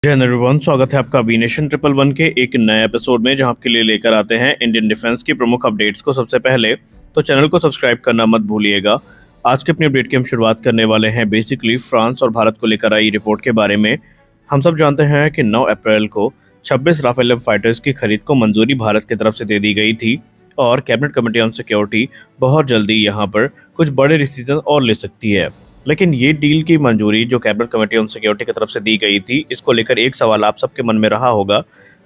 जय हिंद एवरीवन, स्वागत है आपका बी नेशन 111 के एक नए एपिसोड में, जहां आपके लिए लेकर आते हैं इंडियन डिफेंस की प्रमुख अपडेट्स को। सबसे पहले तो चैनल को सब्सक्राइब करना मत भूलिएगा। आज के अपनी अपडेट की हम शुरुआत करने वाले हैं बेसिकली फ्रांस और भारत को लेकर आई रिपोर्ट के बारे में। हम सब जानते हैं कि 9 अप्रैल को 26 राफेल एम फाइटर्स की खरीद को मंजूरी भारत की तरफ से दे दी गई थी और कैबिनेट कमेटी ऑन सिक्योरिटी बहुत जल्दी यहाँ पर कुछ बड़े डिसीजन और ले सकती है। लेकिन ये डील की मंजूरी जो कैबिनेट कमेटी ऑन सिक्योरिटी की तरफ से दी गई थी, इसको लेकर एक सवाल आप सबके मन में रहा होगा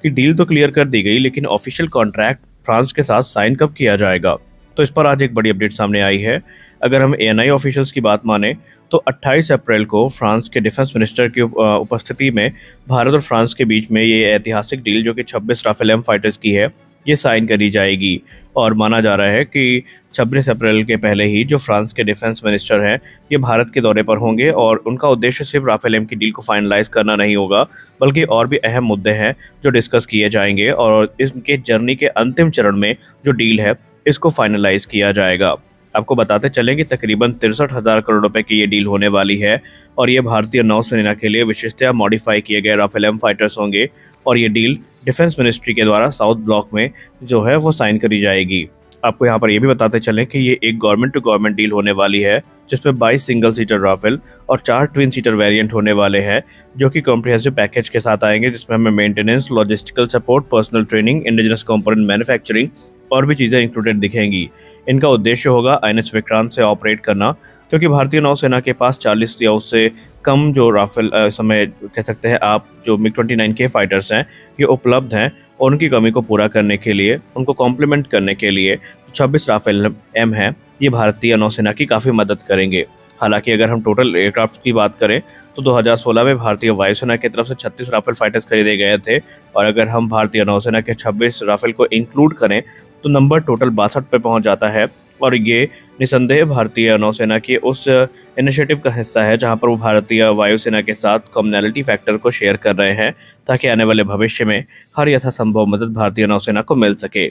कि डील तो क्लियर कर दी गई, लेकिन ऑफिशियल कॉन्ट्रैक्ट फ्रांस के साथ साइन कब किया जाएगा। तो इस पर आज एक बड़ी अपडेट सामने आई है। अगर हम एएनआई ऑफिशियल्स की बात माने तो 28 अप्रैल को फ्रांस के डिफेंस मिनिस्टर की उपस्थिति में भारत और फ्रांस के बीच में ये ऐतिहासिक डील जो कि 26 राफेल एम फाइटर्स की है, ये साइन करी जाएगी। और माना जा रहा है कि 26 अप्रैल के पहले ही जो फ्रांस के डिफेंस मिनिस्टर हैं, ये भारत के दौरे पर होंगे और उनका उद्देश्य सिर्फ राफेल एम की डील को फाइनलाइज करना नहीं होगा, बल्कि और भी अहम मुद्दे हैं जो डिस्कस किए जाएंगे और इसके जर्नी के अंतिम चरण में जो डील है इसको फाइनलाइज किया जाएगा। आपको बताते चलें कि तकरीबन 63,000 करोड़ रुपए की ये डील होने वाली है और ये भारतीय नौसेना के लिए विशेषतः मॉडिफाई किए गए राफेल एम फाइटर्स होंगे और ये डील डिफेंस मिनिस्ट्री के द्वारा साउथ ब्लॉक में जो है वो साइन करी जाएगी। आपको यहाँ पर ये भी बताते चलें कि ये एक गवर्नमेंट टू गवर्नमेंट डील होने वाली है, जिसमें 22 सिंगल सीटर राफेल और 4 ट्विन सीटर वेरिएंट होने वाले हैं, जो कि कॉम्प्रिहेंसिव पैकेज के साथ आएंगे, जिसमें हमें maintenance, logistical support, personal training, indigenous component manufacturing और भी चीज़ें इंक्लूडेड दिखेंगी। इनका उद्देश्य होगा आईएनएस विक्रांत से ऑपरेट करना, क्योंकि भारतीय नौसेना के पास 40 या उससे कम जो राफेल समय कह सकते हैं आप जो MiG-29 के फाइटर्स हैं ये उपलब्ध हैं और उनकी कमी को पूरा करने के लिए, उनको कॉम्प्लीमेंट करने के लिए 26 राफेल एम है, ये भारतीय नौसेना की काफ़ी मदद करेंगे। हालांकि अगर हम टोटल एयरक्राफ्ट की बात करें तो 2016 में भारतीय वायुसेना की तरफ से 36 राफेल फाइटर्स खरीदे गए थे और अगर हम भारतीय नौसेना के 26 राफेल को इंक्लूड करें तो नंबर टोटल 62 पे पहुंच जाता है। और ये निसंदेह भारतीय नौसेना के उस इनिशिएटिव का हिस्सा है जहां पर वो भारतीय वायुसेना के साथ कॉमनैलिटी फैक्टर को शेयर कर रहे हैं, ताकि आने वाले भविष्य में हर यथासंभव मदद भारतीय नौसेना को मिल सके।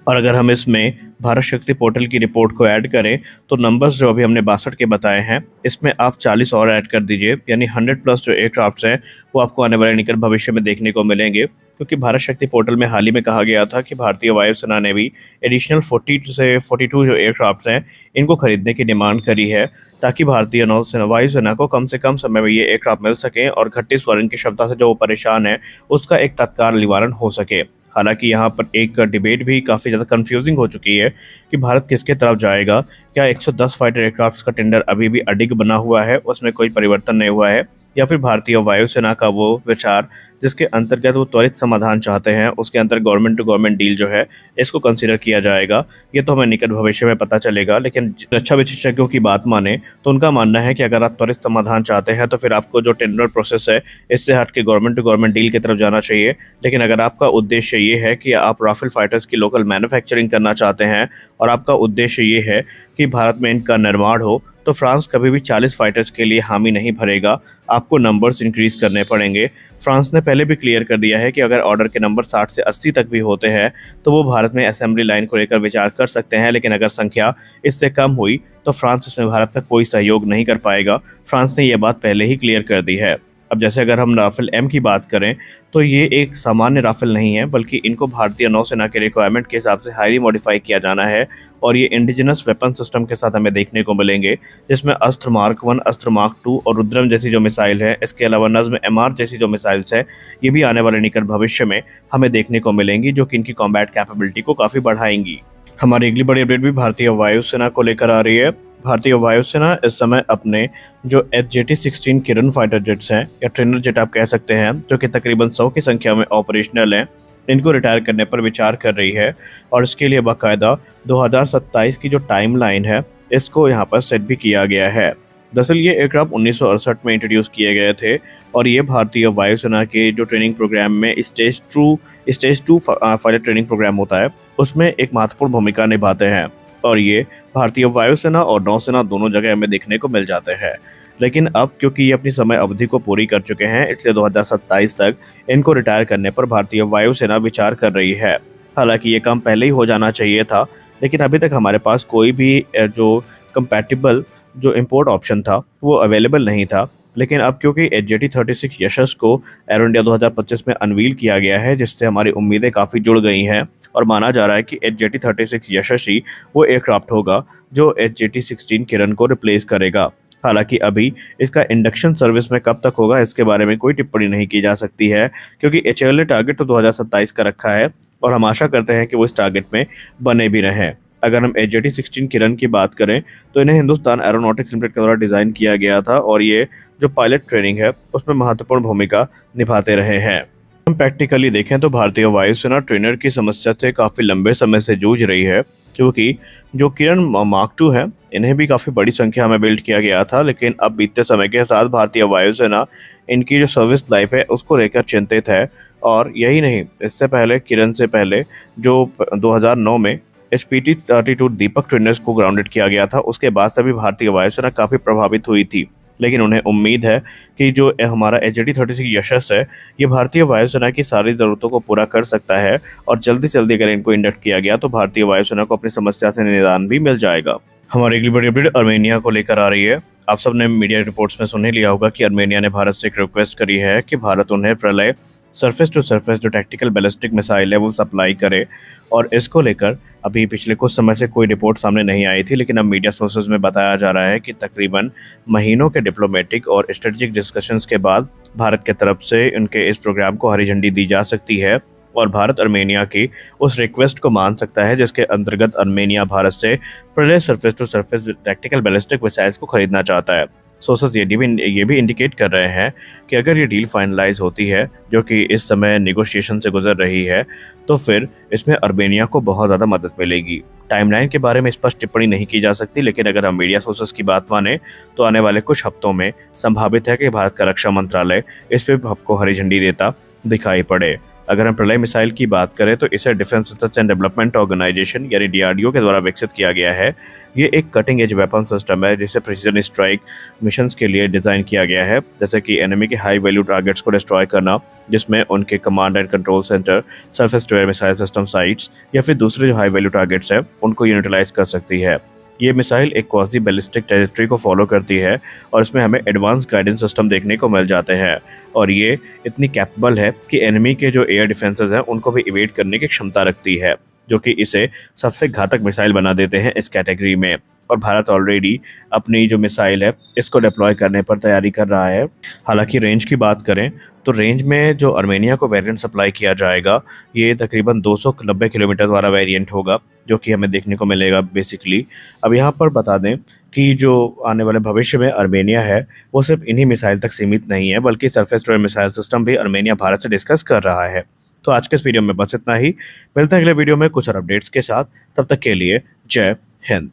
और अगर हम इसमें भारत शक्ति पोर्टल की रिपोर्ट को ऐड करें तो नंबर्स जो अभी हमने 62 के बताए हैं, इसमें आप 40 और ऐड कर दीजिए, यानी 100 प्लस जो एयरक्राफ्ट हैं वो आपको आने वाले निकट भविष्य में देखने को मिलेंगे। क्योंकि भारत शक्ति पोर्टल में हाल ही में कहा गया था कि भारतीय वायुसेना ने भी एडिशनल 40 से 42 जो एयरक्राफ्ट हैं इनको खरीदने की डिमांड करी है, ताकि भारतीय नौसेना वायुसेना को कम से कम समय में ये एयरक्राफ्ट मिल सकें और घटती स्वर्ण की क्षमता से जो वो परेशान है उसका एक तत्काल निवारण हो सके। हालांकि यहाँ पर एक डिबेट भी काफ़ी ज़्यादा कंफ्यूजिंग हो चुकी है कि भारत किसके तरफ जाएगा। क्या 110 फाइटर एयरक्राफ्ट का टेंडर अभी भी अडिग बना हुआ है, उसमें कोई परिवर्तन नहीं हुआ है, या फिर भारतीय वायुसेना का वो विचार जिसके अंतर्गत वो त्वरित समाधान चाहते हैं, उसके अंतर गवर्नमेंट टू गवर्नमेंट डील जो है इसको कंसीडर किया जाएगा, ये तो हमें निकट भविष्य में पता चलेगा। लेकिन रक्षा विशेषज्ञों की बात माने तो उनका मानना है कि अगर आप त्वरित समाधान चाहते हैं तो फिर आपको जो टेंडर प्रोसेस है इससे हट के गवर्नमेंट टू गवर्नमेंट डील की तरफ जाना चाहिए। लेकिन अगर आपका उद्देश्य ये है कि आप राफेल फाइटर्स की लोकल मैन्युफैक्चरिंग करना चाहते हैं और आपका उद्देश्य ये है कि भारत में इनका निर्माण हो, तो फ्रांस कभी भी 40 फाइटर्स के लिए हामी नहीं भरेगा, आपको नंबर्स इंक्रीज करने पड़ेंगे। फ्रांस ने पहले भी क्लियर कर दिया है कि अगर ऑर्डर के नंबर 60 से 80 तक भी होते हैं तो वो भारत में असेंबली लाइन को लेकर विचार कर सकते हैं, लेकिन अगर संख्या इससे कम हुई तो फ्रांस इसमें भारत का कोई सहयोग नहीं कर पाएगा। फ्रांस ने ये बात पहले ही क्लियर कर दी है। अब जैसे अगर हम राफेल एम की बात करें तो ये एक सामान्य राफेल नहीं है, बल्कि इनको भारतीय नौसेना के रिक्वायरमेंट के हिसाब से हाईली मॉडिफाई किया जाना है और ये इंडिजिनस वेपन सिस्टम के साथ हमें देखने को मिलेंगे, जिसमें अस्त्र मार्क 1, अस्त्र मार्क 2 और रुद्रम जैसी जो मिसाइल है, इसके अलावा नज्म एमआर जैसी जो मिसाइल्स है, ये भी आने वाले निकट भविष्य में हमें देखने को मिलेंगी, जो कि इनकी कॉम्बैट कैपेबिलिटी को काफ़ी बढ़ाएंगी। हमारी अगली बड़ी अपडेट भी भारतीय वायुसेना को लेकर आ रही है। भारतीय वायुसेना इस समय अपने जो HJT-16 किरण फाइटर जेट्स हैं, या ट्रेनर जेट आप कह सकते हैं, जो कि तकरीबन 100 की संख्या में ऑपरेशनल हैं, इनको रिटायर करने पर विचार कर रही है और इसके लिए बाकायदा 2027 की जो टाइमलाइन है इसको यहाँ पर सेट भी किया गया है। दरअसल ये एयरक्राफ्ट 1968 में इंट्रोड्यूस किए गए थे और ये भारतीय वायुसेना के जो ट्रेनिंग प्रोग्राम में stage two fighter training program होता है उसमें एक महत्वपूर्ण भूमिका निभाते हैं और ये भारतीय वायुसेना और नौसेना दोनों जगह हमें देखने को मिल जाते हैं। लेकिन अब क्योंकि ये अपनी समय अवधि को पूरी कर चुके हैं, इसलिए 2027 तक इनको रिटायर करने पर भारतीय वायुसेना विचार कर रही है। हालांकि ये काम पहले ही हो जाना चाहिए था, लेकिन अभी तक हमारे पास कोई भी जो कंपैटिबल जो इंपोर्ट ऑप्शन था वो अवेलेबल नहीं था। लेकिन अब क्योंकि HJT-36 यशस को एरो इंडिया 2025 में अनवील किया गया है, जिससे हमारी उम्मीदें काफ़ी जुड़ गई हैं और माना जा रहा है कि HJT-36 यशस ही वो एयरक्राफ्ट होगा जो HJT-16 किरण को रिप्लेस करेगा। हालांकि अभी इसका इंडक्शन सर्विस में कब तक होगा इसके बारे में कोई टिप्पणी नहीं की जा सकती है, क्योंकि HAL ने टारगेट तो 2027 का रखा है और हम आशा करते हैं कि वो इस टारगेट में बने भी रहें। अगर हम HJT-16 किरण की बात करें तो इन्हें हिंदुस्तान एरोनॉटिक्स लिमिटेड के द्वारा डिज़ाइन किया गया था और ये जो पायलट ट्रेनिंग है उसमें महत्वपूर्ण भूमिका निभाते रहे हैं। हम प्रैक्टिकली देखें तो भारतीय वायुसेना ट्रेनर की समस्या से काफ़ी लंबे समय से जूझ रही है, क्योंकि जो किरण मार्क 2 है इन्हें भी काफ़ी बड़ी संख्या में बिल्ड किया गया था, लेकिन अब बीतते समय के साथ भारतीय वायुसेना इनकी जो सर्विस लाइफ है उसको लेकर चिंतित है। और यही नहीं, इससे पहले किरण से पहले जो 2009 में HPT-32 दीपक ट्रेनर्स को ग्राउंडेड किया गया था, उसके बाद से भी भारतीय वायुसेना काफ़ी प्रभावित हुई थी। लेकिन उन्हें उम्मीद है कि जो हमारा HJT-36 यशस है ये भारतीय वायुसेना की सारी ज़रूरतों को पूरा कर सकता है और जल्दी से जल्दी अगर इनको इंडक्ट किया गया तो भारतीय वायुसेना को अपनी समस्या से निदान भी मिल जाएगा। हमारी अगली बड़ी अपडेट अर्मेनिया को लेकर आ रही है। आप सबने मीडिया रिपोर्ट्स में सुन ही लिया होगा कि अर्मेनिया ने भारत से एक रिक्वेस्ट करी है कि भारत उन्हें प्रलय सरफेस टू सरफेस जो टैक्टिकल बैलिस्टिक मिसाइल है वो सप्लाई करे, और इसको लेकर अभी पिछले कुछ समय से कोई रिपोर्ट सामने नहीं आई थी, लेकिन अब मीडिया सोर्सेज में बताया जा रहा है कि तकरीबन महीनों के डिप्लोमेटिक और स्ट्रेटेजिक डिस्कशंस के बाद भारत के तरफ से उनके इस प्रोग्राम को हरी झंडी दी जा सकती है और भारत अर्मेनिया की उस रिक्वेस्ट को मान सकता है जिसके अंतर्गत अर्मेनिया भारत से Pralay surface to surface tactical ballistic missiles को खरीदना चाहता है। सोर्सेज ये भी इंडिकेट कर रहे हैं कि अगर ये डील फाइनलाइज होती है, जो कि इस समय नेगोशिएशन से गुजर रही है, तो फिर इसमें अर्मेनिया को बहुत ज़्यादा मदद मिलेगी। टाइमलाइन के बारे में स्पष्ट टिप्पणी नहीं की जा सकती, लेकिन अगर हम मीडिया सोर्सेज की बात माने तो आने वाले कुछ हफ्तों में संभावित है कि भारत का रक्षा मंत्रालय इस पर आपको हरी झंडी देता दिखाई पड़े। अगर हम प्रलय मिसाइल की बात करें तो इसे defence research and development organisation यानी DRDO के द्वारा विकसित किया गया है। ये एक कटिंग एज वेपन सिस्टम है जिसे प्रिसीजन स्ट्राइक मिशंस के लिए डिज़ाइन किया गया है, जैसे कि एनिमी के हाई वैल्यू टारगेट्स को डिस्ट्रॉय करना, जिसमें उनके command and control centre, surface to air missile system sites या फिर दूसरे जो हाई वैल्यू टारगेट्स हैं उनको यूटिलाइज कर सकती है। ये मिसाइल एक क्वासी बैलिस्टिक ट्रैजेक्टरी को फॉलो करती है और इसमें हमें एडवांस गाइडेंस सिस्टम देखने को मिल जाते हैं, और ये इतनी कैपेबल है कि एनिमी के जो एयर डिफेंसेस हैं उनको भी इवेट करने की क्षमता रखती है, जो कि इसे सबसे घातक मिसाइल बना देते हैं इस कैटेगरी में। और भारत ऑलरेडी अपनी जो मिसाइल है इसको डिप्लॉय करने पर तैयारी कर रहा है। हालांकि रेंज की बात करें तो रेंज में जो अर्मेनिया को वेरिएंट सप्लाई किया जाएगा ये तकरीबन 290 किलोमीटर वाला वेरिएंट होगा, जो कि हमें देखने को मिलेगा बेसिकली। अब यहाँ पर बता दें कि जो आने वाले भविष्य में अर्मेनिया है वो सिर्फ इन्हीं मिसाइल तक सीमित नहीं है, बल्कि surface to air missile system भी अर्मेनिया भारत से डिस्कस कर रहा है। तो आज के इस वीडियो में बस इतना ही। मिलते हैं अगले वीडियो में कुछ और अपडेट्स के साथ। तब तक के लिए जय हिंद।